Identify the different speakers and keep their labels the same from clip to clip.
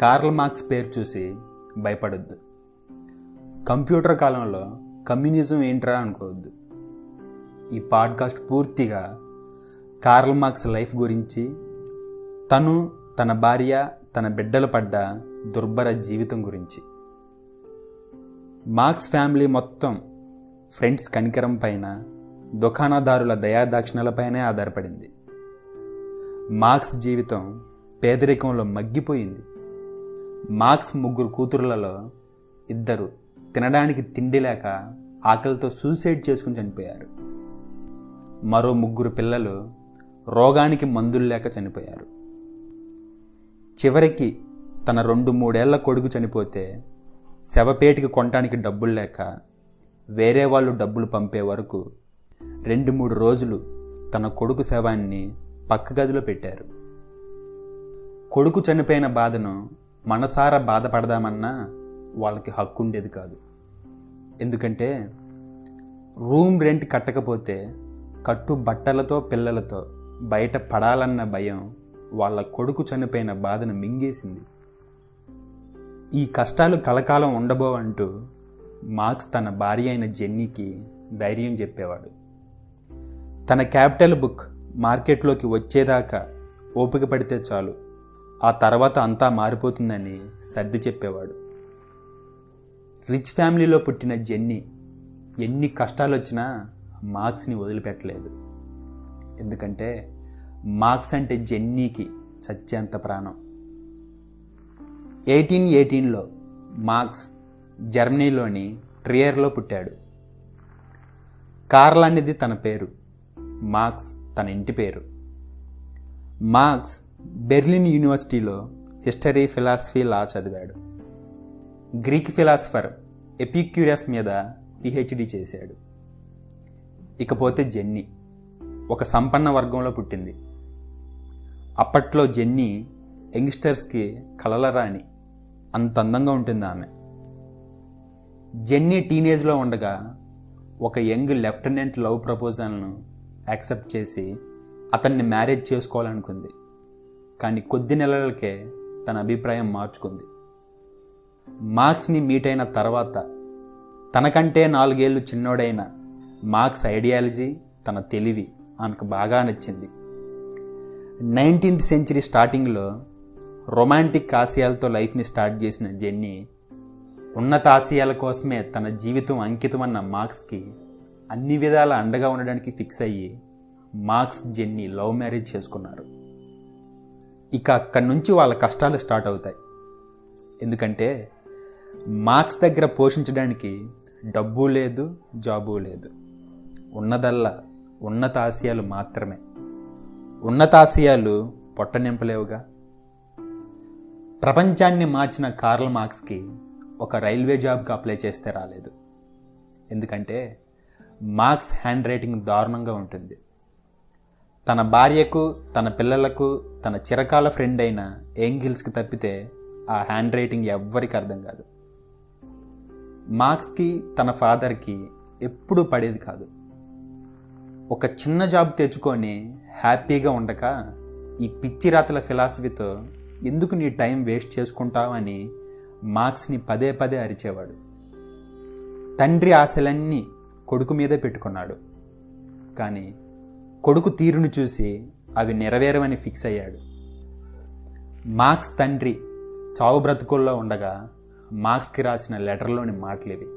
Speaker 1: Karl Marx పేరు చూసి భయపడొద్దు. కంప్యూటర్ కాలంలో కమ్యూనిజం ఏంట్రా అనుకోవద్దు. ఈ పాడ్కాస్ట్ పూర్తిగా కార్ల్ మార్క్స్ లైఫ్ గురించి, తను, తన భార్య, తన బిడ్డలు పడ్డ దుర్భర జీవితం గురించి. మార్క్స్ ఫ్యామిలీ మొత్తం ఫ్రెండ్స్ కనికరం పైన, దుకాణదారుల దయాదాక్షిణ్యాలపైనే ఆధారపడింది. మార్క్స్ జీవితం పేదరికంలో మగ్గిపోయింది. మార్క్స్ 3 కూతురులలో 2 తినడానికి తిండి లేక ఆకలితో సూసైడ్ చేసుకుని చనిపోయారు. మరో 3 పిల్లలు రోగానికి మందులు లేక చనిపోయారు. చివరికి తన 2-3 ఏళ్ల కొడుకు చనిపోతే శవపేటికి కొనడానికి డబ్బులు లేక వేరే వాళ్ళు డబ్బులు పంపే వరకు 2-3 రోజులు తన కొడుకు శవాన్ని పక్క గదిలో పెట్టారు. కొడుకు చనిపోయిన బాధను మనసారా బాధపడదామన్నా వాళ్ళకి హక్కు ఉండేది కాదు. ఎందుకంటే రూమ్ రెంట్ కట్టకపోతే కట్టు బట్టలతో పిల్లలతో బయట పడాలన్న భయం వాళ్ళ కొడుకు చనిపోయిన బాధను మింగేసింది. ఈ కష్టాలు కలకాలం ఉండబోవంటూ మార్క్స్ తన భార్య అయిన జెన్నీకి ధైర్యం చెప్పేవాడు. తన క్యాపిటల్ బుక్ మార్కెట్లోకి వచ్చేదాకా ఓపిక పడితే చాలు, ఆ తర్వాత అంతా మారిపోతుందని సర్ది చెప్పేవాడు. రిచ్ ఫ్యామిలీలో పుట్టిన జెన్నీ ఎన్ని కష్టాలు వచ్చినా మార్క్స్ని వదిలిపెట్టలేదు. ఎందుకంటే మార్క్స్ అంటే జెన్నీకి చచ్చేంత ప్రాణం. 1818లో మార్క్స్ జర్మనీలోని ట్రియర్లో పుట్టాడు. కార్ల్ అనేది తన పేరు, మార్క్స్ తన ఇంటి పేరు. మార్క్స్ బెర్లిన్ యూనివర్సిటీలో హిస్టరీ, ఫిలాసఫీ, లా చదివాడు. గ్రీక్ ఫిలాసఫర్ ఎపిక్యూరస్ మీద పిహెచ్డి చేశాడు. ఇకపోతే జెన్నీ ఒక సంపన్న వర్గంలో పుట్టింది. అప్పట్లో జెన్నీ యంగ్స్టర్స్కి కలలరాని అంత అందంగా ఉంటుంది ఆమె. జెన్నీ టీనేజ్లో ఉండగా ఒక యంగ్ లెఫ్టినెంట్ లవ్ ప్రపోజల్ను యాక్సెప్ట్ చేసి అతన్ని మ్యారేజ్ చేసుకోవాలనుకుంది. కానీ కొద్ది నెలలకే తన అభిప్రాయం మార్చుకుంది. మార్క్స్ని మీట్ అయిన తర్వాత తనకంటే 4 ఏళ్ళు చిన్నోడైన మార్క్స్ ఐడియాలజీ, తన తెలివి ఆమెకు బాగా నచ్చింది. 19th సెంచరీ స్టార్టింగ్లో రొమాంటిక్ ఆశయాలతో లైఫ్ని స్టార్ట్ చేసిన జెన్నీ ఉన్నత ఆశయాల కోసమే తన జీవితం అంకితమన్న మార్క్స్కి అన్ని విధాల అండగా ఉండడానికి ఫిక్స్ అయ్యి మార్క్స్, జెన్నీ లవ్ మ్యారేజ్ చేసుకున్నారు. ఇక అక్కడి నుంచి వాళ్ళ కష్టాలు స్టార్ట్ అవుతాయి. ఎందుకంటే మార్క్స్ దగ్గర పోషించడానికి డబ్బు లేదు, జాబు లేదు. ఉన్నదల్లా ఉన్నత ఆశయాలు మాత్రమే. ఉన్నత ఆశయాలు పొట్ట నింపలేవుగా. ప్రపంచాన్ని మార్చిన కార్ల్ మార్క్స్కి ఒక రైల్వే జాబ్కి అప్లై చేస్తే రాలేదు. ఎందుకంటే మార్క్స్ హ్యాండ్ రైటింగ్ దారుణంగా ఉంటుంది. తన భార్యకు, తన పిల్లలకు, తన చిరకాల ఫ్రెండ్ అయిన ఏంగిల్స్కి తప్పితే ఆ హ్యాండ్ రైటింగ్ ఎవ్వరికి అర్థం కాదు. మార్క్స్కి, తన ఫాదర్కి ఎప్పుడూ పడేది కాదు. ఒక చిన్న జాబ్ తెచ్చుకొని హ్యాపీగా ఉండక ఈ పిచ్చి రాతల ఫిలాసఫీతో ఎందుకు నీ టైం వేస్ట్ చేసుకుంటావని మార్క్స్ని పదే పదే అరిచేవాడు. తండ్రి ఆశలన్నీ కొడుకు మీదే పెట్టుకున్నాడు. కానీ కొడుకు తీరును చూసి అవి నెరవేరవని ఫిక్స్ అయ్యాడు. మార్క్స్ తండ్రి చావు బ్రతుకుల్లో ఉండగా మార్క్స్కి రాసిన లెటర్లోని మాటలివి: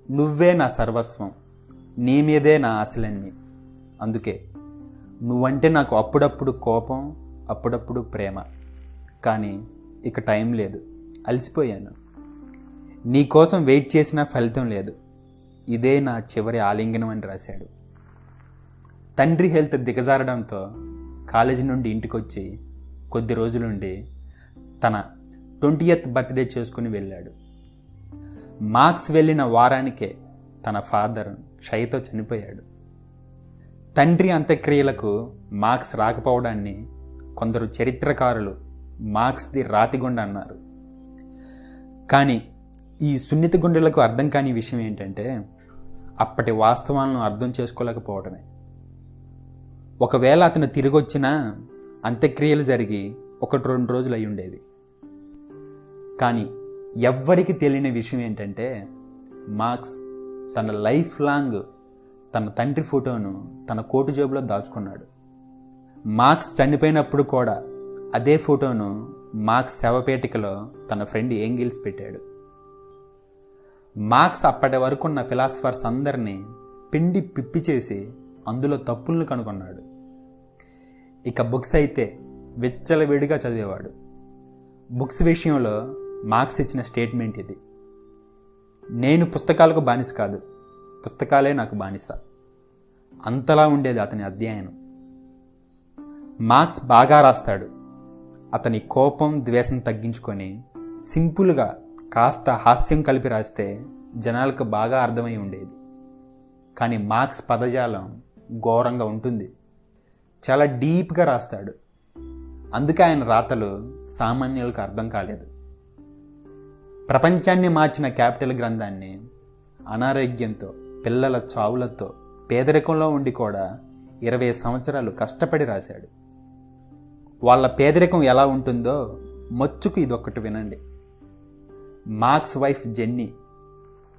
Speaker 1: నువ్వే నా సర్వస్వం, నీ మీదే నా ఆశలన్నీ. అందుకే నువ్వంటే నాకు అప్పుడప్పుడు కోపం, అప్పుడప్పుడు ప్రేమ. కానీ ఇక టైం లేదు, అలసిపోయాను. నీకోసం వెయిట్ చేసినా ఫలితం లేదు. ఇదే నా చివరి ఆలింగనం అని రాశాడు. తండ్రి హెల్త్ దిగజారడంతో కాలేజీ నుండి ఇంటికొచ్చి కొద్ది రోజులుండి తన 20th బర్త్డే చేసుకుని వెళ్ళాడు. మార్క్స్ వెళ్ళిన వారానికే తన ఫాదర్ క్షయతో చనిపోయాడు. తండ్రి అంత్యక్రియలకు మార్క్స్ రాకపోవడాన్ని కొందరు చరిత్రకారులు మార్క్స్ది రాతిగుండ అన్నారు. కానీ ఈ సున్నిత గుండెలకు అర్థం కాని విషయం ఏంటంటే అప్పటి వాస్తవాలను అర్థం చేసుకోలేకపోవడమే. ఒకవేళ అతను తిరిగి వచ్చినా అంత్యక్రియలు జరిగి 1-2 రోజులు అయి ఉండేవి. కానీ ఎవ్వరికి తెలియని విషయం ఏంటంటే మార్క్స్ తన లైఫ్ లాంగ్ తన తండ్రి ఫోటోను తన కోటు జేబులో దాచుకున్నాడు. మార్క్స్ చనిపోయినప్పుడు కూడా అదే ఫోటోను మార్క్స్ శవపేటికలో తన ఫ్రెండ్ ఏంగిల్స్ పెట్టాడు. మార్క్స్ అప్పటి వరకు ఉన్న ఫిలాసఫర్స్ అందరినీ పిండి పిప్పి చేసి అందులో తప్పులను కనుగొన్నాడు. ఇక బుక్స్ అయితే విచ్చలవిడిగా చదివేవాడు. బుక్స్ విషయంలో మార్క్స్ ఇచ్చిన స్టేట్మెంట్ ఇది: నేను పుస్తకాలకు బానిస కాదు, పుస్తకాలే నాకు బానిస. అంతలా ఉండేది అతని అధ్యయనం. మార్క్స్ బాగా రాస్తాడు. అతని కోపం ద్వేషం తగ్గించుకొని సింపుల్గా కాస్త హాస్యం కలిపి రాస్తే జనాలకు బాగా అర్థమై ఉండేది. కానీ మార్క్స్ పదజాలం ఘోరంగా ఉంటుంది. చాలా డీప్గా రాస్తాడు. అందుకే ఆయన రాతలు సామాన్యులకు అర్థం కాలేదు. ప్రపంచాన్ని మార్చిన క్యాపిటల్ గ్రంథాన్ని అనారోగ్యంతో, పిల్లల చావులతో, పేదరికంలో ఉండి కూడా 20 సంవత్సరాలు కష్టపడి రాశాడు. వాళ్ళ పేదరికం ఎలా ఉంటుందో మచ్చుకు ఇదొక్కటి వినండి. మార్క్స్ వైఫ్ జెన్నీ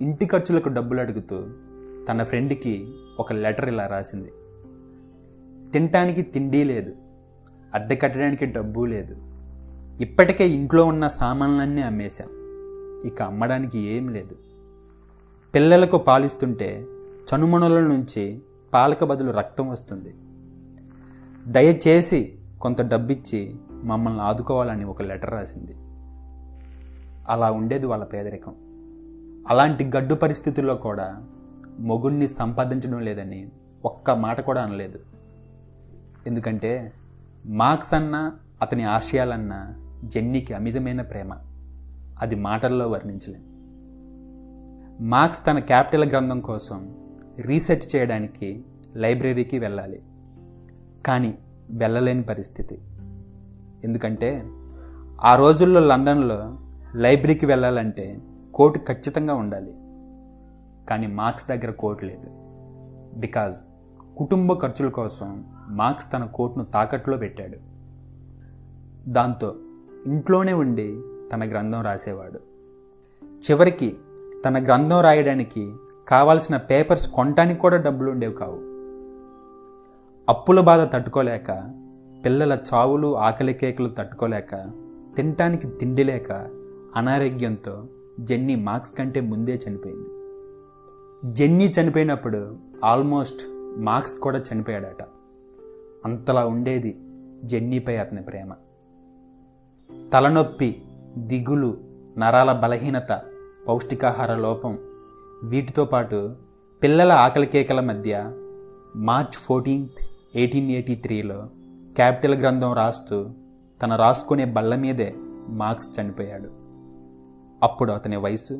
Speaker 1: ఇంటి ఖర్చులకు డబ్బులు అడుగుతూ తన ఫ్రెండ్కి ఒక లెటర్ ఇలా రాసింది: తినటానికి తిండి లేదు, అద్దె కట్టడానికి డబ్బు లేదు, ఇప్పటికే ఇంట్లో ఉన్న సామాన్లన్నీ అమ్మేశాం, ఇక అమ్మడానికి ఏం లేదు. పిల్లలకు పాలిస్తుంటే చనుమణుల నుంచి పాలకు బదులు రక్తం వస్తుంది. దయచేసి కొంత డబ్బిచ్చి మమ్మల్ని ఆదుకోవాలని ఒక లెటర్ రాసింది. అలా ఉండేది వాళ్ళ పేదరికం. అలాంటి గడ్డు పరిస్థితుల్లో కూడా మొగుణ్ణి సంపాదించడం లేదని ఒక్క మాట కూడా అనలేదు. ఎందుకంటే మార్క్స్ అన్నా అతని ఆశయాలన్నా జెన్నీకి అమితమైన ప్రేమ. అది మాటల్లో వర్ణించలేం. మార్క్స్ తన క్యాపిటల్ గ్రంథం కోసం రీసెర్చ్ చేయడానికి లైబ్రరీకి వెళ్ళాలి. కానీ వెళ్ళలేని పరిస్థితి. ఎందుకంటే ఆ రోజుల్లో లండన్లో లైబ్రరీకి వెళ్ళాలంటే కోటు ఖచ్చితంగా ఉండాలి. కానీ మార్క్స్ దగ్గర కోటు లేదు. బికాజ్ కుటుంబ ఖర్చుల కోసం మార్క్స్ తన కోటును తాకట్లో పెట్టాడు. దాంతో ఇంట్లోనే ఉండి తన గ్రంథం రాసేవాడు. చివరికి తన గ్రంథం రాయడానికి కావాల్సిన పేపర్స్ కొనటానికి కూడా డబ్బులు ఉండేవి కావు. అప్పుల బాధ తట్టుకోలేక, పిల్లల చావులు ఆకలి కేకలు తట్టుకోలేక, తినటానికి తిండి లేక, అనారోగ్యంతో జెన్నీ మార్క్స్ కంటే ముందే చనిపోయింది. జెన్నీ చనిపోయినప్పుడు ఆల్మోస్ట్ మార్క్స్ కూడా చనిపోయాడట. అంతలా ఉండేది జెన్నీపై అతని ప్రేమ. తలనొప్పి, దిగులు, నరాల బలహీనత, పౌష్టికాహార లోపం, వీటితో పాటు పిల్లల ఆకలి కేకల మధ్య మార్చ్ 14, 1883లో క్యాపిటల్ గ్రంథం రాస్తూ తన రాసుకునే బల్ల మీదే మార్క్స్ చనిపోయాడు. అప్పుడు అతని వయసు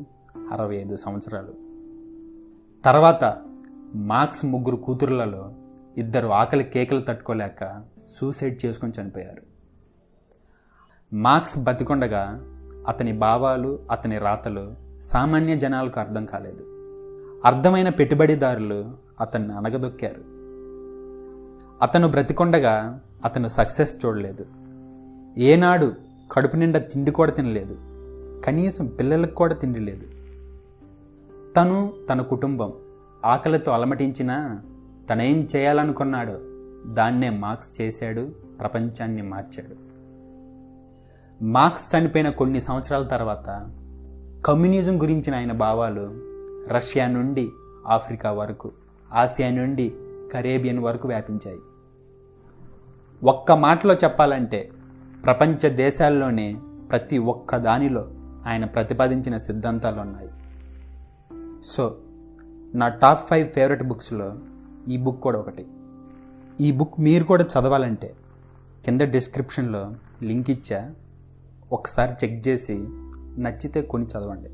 Speaker 1: 65 సంవత్సరాలు. తర్వాత మార్క్స్ 3 కూతుర్లలో 2 ఆకలి కేకలు తట్టుకోలేక సూసైడ్ చేసుకొని చనిపోయారు. మార్క్స్ బతికొండగా అతని భావాలు, అతని రాతలు సామాన్య జనాలకు అర్థం కాలేదు. అర్థమైన పెట్టుబడిదారులు అతన్ని అణగదొక్కారు. అతను బ్రతికొండగా అతను సక్సెస్ చూడలేదు. ఏనాడు కడుపు నిండా తిండి కూడా తినలేదు. కనీసం పిల్లలకు కూడా తిండి లేదు. తను, తన కుటుంబం ఆకలితో అలమటించినా తనేం చేయాలనుకున్నాడో దాన్నే మార్క్స్ చేశాడు, ప్రపంచాన్ని మార్చాడు. మార్క్స్ చనిపోయిన కొన్ని సంవత్సరాల తర్వాత కమ్యూనిజం గురించిన ఆయన భావాలు రష్యా నుండి ఆఫ్రికా వరకు, ఆసియా నుండి కరేబియన్ వరకు వ్యాపించాయి. ఒక్క మాటలో చెప్పాలంటే ప్రపంచ దేశాల్లోనే ప్రతి ఒక్క దానిలో ఆయన ప్రతిపాదించిన సిద్ధాంతాలు ఉన్నాయి. సో నా టాప్ 5 ఫేవరెట్ బుక్స్లో ఈ బుక్ కూడా ఒకటి. ఈ బుక్ మీరు కూడా చదవాలంటే కింద డిస్క్రిప్షన్లో లింక్ ఇచ్చా, ఒకసారి చెక్ చేసి నచ్చితే కొని చదవండి.